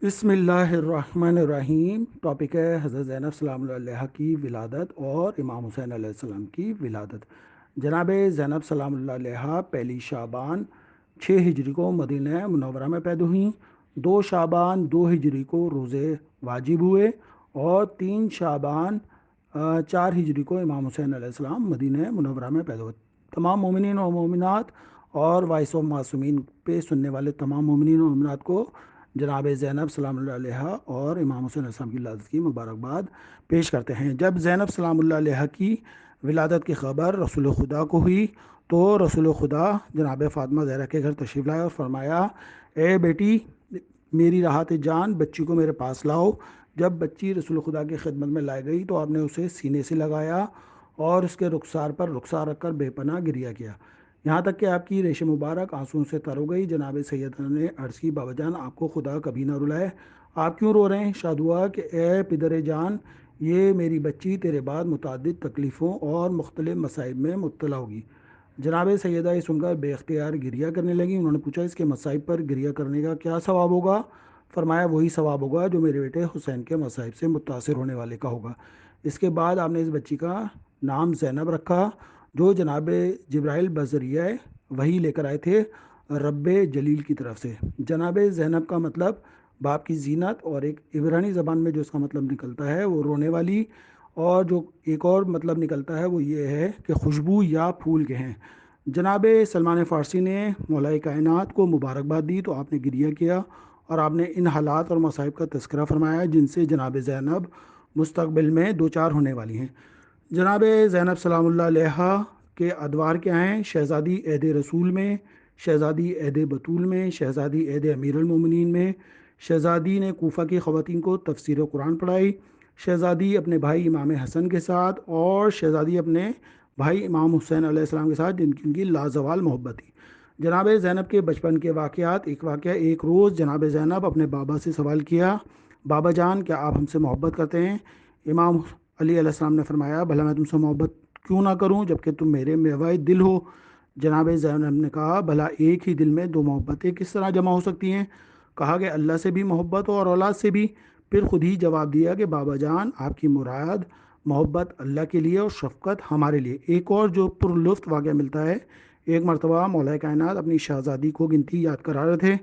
بسم اللہ الرحمن الرحیم۔ ٹاپک ہے حضرت زینب سلام اللہ علیہ کی ولادت اور امام حسین علیہ السلام کی ولادت۔ جناب زینب سلام اللہ علیہ پہلی شعبان 6 ہجری کو مدینہ منورہ میں پیدا ہوئیں۔ 2 شعبان 2 ہجری کو روزے واجب ہوئے اور 3 شعبان 4 ہجری کو امام حسین علیہ السلام مدینہ منورہ میں پیدا ہوئے۔ تمام مومنین اور مومنات اور وائس و معصومین پہ سننے والے تمام مومنین اور مومنات کو جناب زینب سلام اللہ علیہ اور امام حسین علیہ السلام کی ولادت کی مبارکباد پیش کرتے ہیں۔ جب زینب سلام اللہ علیہ کی ولادت کی خبر رسول خدا کو ہوئی تو رسول خدا جناب فاطمہ زہرا کے گھر تشریف لائے اور فرمایا، اے بیٹی میری راحت جان، بچی کو میرے پاس لاؤ۔ جب بچی رسول خدا کی خدمت میں لائی گئی تو آپ نے اسے سینے سے لگایا اور اس کے رخسار پر رخسار رکھ کر بے پناہ گریہ کیا، یہاں تک کہ آپ کی ریش مبارک آنسوؤں سے تر ہو گئی۔ جناب سیدنا نے عرض کی، بابا جان آپ کو خدا کبھی نہ رلائے، آپ کیوں رو رہے ہیں؟ ارشاد ہوا کہ اے پدر جان، یہ میری بچی تیرے بعد متعدد تکلیفوں اور مختلف مصائب میں مبتلا ہوگی۔ جناب سیدہ یہ سن کر بے اختیار گریہ کرنے لگی۔ انہوں نے پوچھا، اس کے مصائب پر گریہ کرنے کا کیا ثواب ہوگا؟ فرمایا، وہی ثواب ہوگا جو میرے بیٹے حسین کے مصائب سے متاثر ہونے والے کا ہوگا۔ اس کے بعد آپ نے اس بچی کا نام زینب رکھا، جو جناب جبرائیل بذریعہ وہی لے کر آئے تھے رب جلیل کی طرف سے۔ جناب زینب کا مطلب باپ کی زینت، اور ایک عبرانی زبان میں جو اس کا مطلب نکلتا ہے وہ رونے والی، اور جو ایک اور مطلب نکلتا ہے وہ یہ ہے کہ خوشبو یا پھول کے ہیں۔ جناب سلمان فارسی نے مولا کائنات کو مبارکباد دی تو آپ نے گریہ کیا اور آپ نے ان حالات اور مصائب کا تذکرہ فرمایا جن سے جناب زینب مستقبل میں دوچار ہونے والی ہیں۔ جناب زینب سلام اللہ علیہ کے ادوار کیا ہیں؟ شہزادی عہد رسول میں، شہزادی عہد بطول میں، شہزادی عہد امیر المومنین میں، شہزادی نے کوفہ کی خواتین کو تفسیر قرآن پڑھائی، شہزادی اپنے بھائی امام حسن کے ساتھ، اور شہزادی اپنے بھائی امام حسین علیہ السلام کے ساتھ جن کی ان کی لازوال محبت تھی۔ جناب زینب کے بچپن کے واقعات۔ ایک واقعہ، ایک روز جناب زینب اپنے بابا سے سوال کیا، بابا جان کیا آپ ہم سے محبت کرتے ہیں؟ امام علی علیہ السلام نے فرمایا، بھلا میں تم سے محبت کیوں نہ کروں جبکہ تم میرے میوائے دل ہو؟ جناب زینب نے کہا، بھلا ایک ہی دل میں دو محبتیں کس طرح جمع ہو سکتی ہیں؟ کہا کہ اللہ سے بھی محبت ہو اور اولاد سے بھی۔ پھر خود ہی جواب دیا کہ بابا جان آپ کی مراد محبت اللہ کے لیے اور شفقت ہمارے لیے۔ ایک اور جو پر لطف واقعہ ملتا ہے، ایک مرتبہ مولا کائنات اپنی شہزادی کو گنتی یاد کرا رہے تھے۔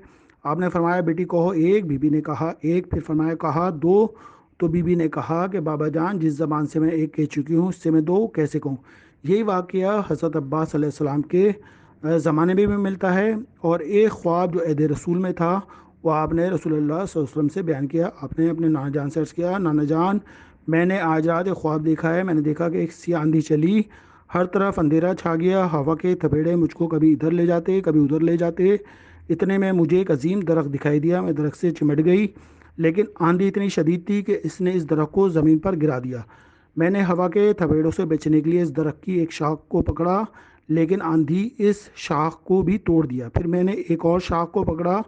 آپ نے فرمایا، بیٹی کہو ایک۔ بی بی نے کہا ایک۔ پھر فرمایا، کہا دو؟ تو بی بی نے کہا کہ بابا جان جس زبان سے میں ایک کہہ چکی ہوں اس سے میں دو کیسے کہوں؟ یہی واقعہ حضرت عباس علیہ السلام کے زمانے میں بھی ملتا ہے، اور ایک خواب جو عہد رسول میں تھا وہ آپ نے رسول اللہ صلی اللہ علیہ وسلم سے بیان کیا۔ آپ نے اپنے نانا جان سے عرض کیا، نانا جان میں نے آج رات ایک خواب دیکھا ہے۔ میں نے دیکھا کہ ایک سیاہ آندھی چلی، ہر طرف اندھیرا چھا گیا، ہوا کے تھپیڑے مجھ کو کبھی ادھر لے جاتے کبھی ادھر لے جاتے۔ اتنے میں مجھے ایک عظیم درخت دکھائی دیا، میں درخت سے چمٹ گئی، لیکن آندھی اتنی شدید تھی کہ اس نے اس درخت کو زمین پر گرا دیا۔ میں نے ہوا کے تھپیڑوں سے بچنے کے لیے اس درخت کی ایک شاخ کو پکڑا، لیکن آندھی اس شاخ کو بھی توڑ دیا۔ پھر میں نے ایک اور شاخ کو پکڑا،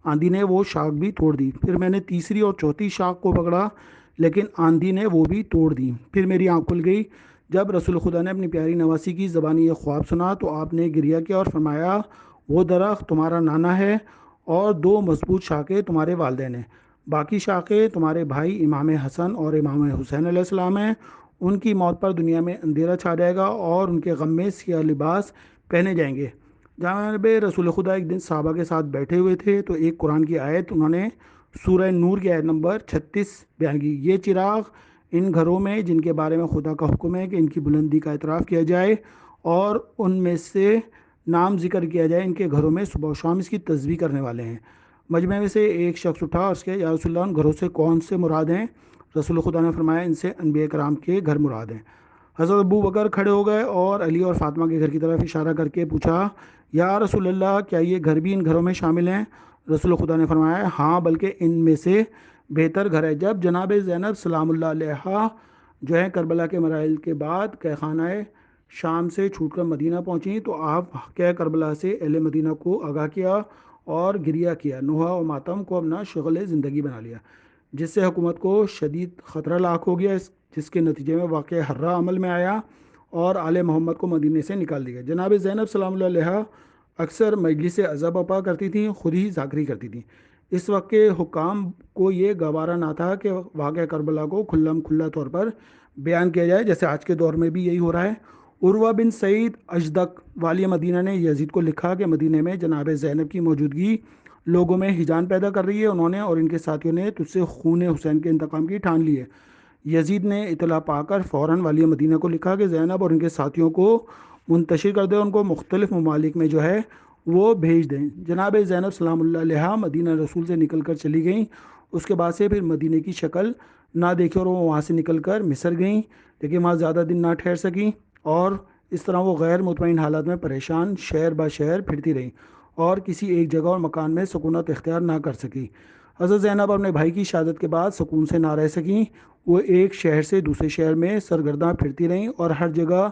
آندھی نے وہ شاخ بھی توڑ دی۔ پھر میں نے تیسری اور چوتھی شاخ کو پکڑا، لیکن آندھی نے وہ بھی توڑ دی۔ پھر میری آنکھ کھل گئی۔ جب رسول خدا نے اپنی پیاری نواسی کی زبانی یہ خواب سنا تو آپ نے گریہ کیا اور فرمایا، وہ درخت تمہارا نانا ہے اور دو مضبوط شاخیں تمہارے والدین ہیں، باقی شاخیں تمہارے بھائی امام حسن اور امام حسین علیہ السلام ہیں۔ ان کی موت پر دنیا میں اندھیرا چھا جائے گا اور ان کے غم میں سیاہ لباس پہنے جائیں گے۔ جناب رسول خدا ایک دن صحابہ کے ساتھ بیٹھے ہوئے تھے تو ایک قرآن کی آیت انہوں نے سورہ نور کی آیت نمبر 36 بیان کی، یہ چراغ ان گھروں میں جن کے بارے میں خدا کا حکم ہے کہ ان کی بلندی کا اعتراف کیا جائے اور ان میں سے نام ذکر کیا جائے، ان کے گھروں میں صبح و شام اس کی تسبیح کرنے والے ہیں۔ مجمع میں سے ایک شخص اٹھا اور اس کے، یا رسول اللہ ان گھروں سے کون سے مراد ہیں؟ رسول خدا نے فرمایا، ان سے انبیاء کرام کے گھر مراد ہیں۔ حضرت ابو بکر کھڑے ہو گئے اور علی اور فاطمہ کے گھر کی طرف اشارہ کر کے پوچھا، یا رسول اللہ کیا یہ گھر بھی ان گھروں میں شامل ہیں؟ رسول خدا نے فرمایا، ہاں بلکہ ان میں سے بہتر گھر ہے۔ جب جناب زینب سلام اللہ علیہ جو ہے کربلا کے مراحل کے بعد کہ خانہ شام سے چھوٹ کر مدینہ پہنچیں تو آپ کہ کربلا سے اہل مدینہ کو آگاہ کیا اور گریہ کیا، نوحہ و ماتم کو اپنا شغل زندگی بنا لیا، جس سے حکومت کو شدید خطرہ لاحق ہو گیا، جس کے نتیجے میں واقع حرہ عمل میں آیا اور آل محمد کو مدینے سے نکال دیا۔ جناب زینب سلام اللہ علیہ اکثر مجلس عزا برپا کرتی تھیں، خود ہی ذاکری کرتی تھیں۔ اس وقت کے حکام کو یہ گوارا نہ تھا کہ واقعہ کربلا کو کھلم کھلا طور پر بیان کیا جائے، جیسے آج کے دور میں بھی یہی ہو رہا ہے۔ عروہ بن سعید اجدق والی مدینہ نے یزید کو لکھا کہ مدینہ میں جناب زینب کی موجودگی لوگوں میں ہیجان پیدا کر رہی ہے، انہوں نے اور ان کے ساتھیوں نے تجھ سے خون حسین کے انتقام کی ٹھان لی ہے۔ یزید نے اطلاع پا کر فوراً والی مدینہ کو لکھا کہ زینب اور ان کے ساتھیوں کو منتشر کر دیں، ان کو مختلف ممالک میں جو ہے وہ بھیج دیں۔ جناب زینب سلام اللہ علیہ مدینہ رسول سے نکل کر چلی گئیں، اس کے بعد سے پھر مدینہ کی شکل نہ دیکھی اور وہ وہاں سے نکل کر مصر گئیں، لیکن وہاں زیادہ دن نہ ٹھہر سکیں اور اس طرح وہ غیر مطمئن حالات میں پریشان شہر بہ شہر پھرتی رہیں اور کسی ایک جگہ اور مکان میں سکونت اختیار نہ کر سکی۔ حضرت زینب اپنے بھائی کی شہادت کے بعد سکون سے نہ رہ سکیں، وہ ایک شہر سے دوسرے شہر میں سرگرداں پھرتی رہیں اور ہر جگہ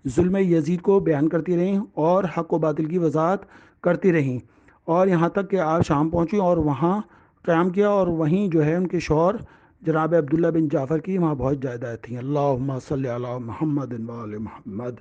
ظلم یزید کو بیان کرتی رہیں اور حق و باطل کی وضاحت کرتی رہیں، اور یہاں تک کہ آپ شام پہنچیں اور وہاں قیام کیا، اور وہیں جو ہے ان کے شوہر جناب عبداللہ بن جعفر کی وہاں بہت جائیداد تھیں۔ اللہم صلی علی محمد و آل محمد۔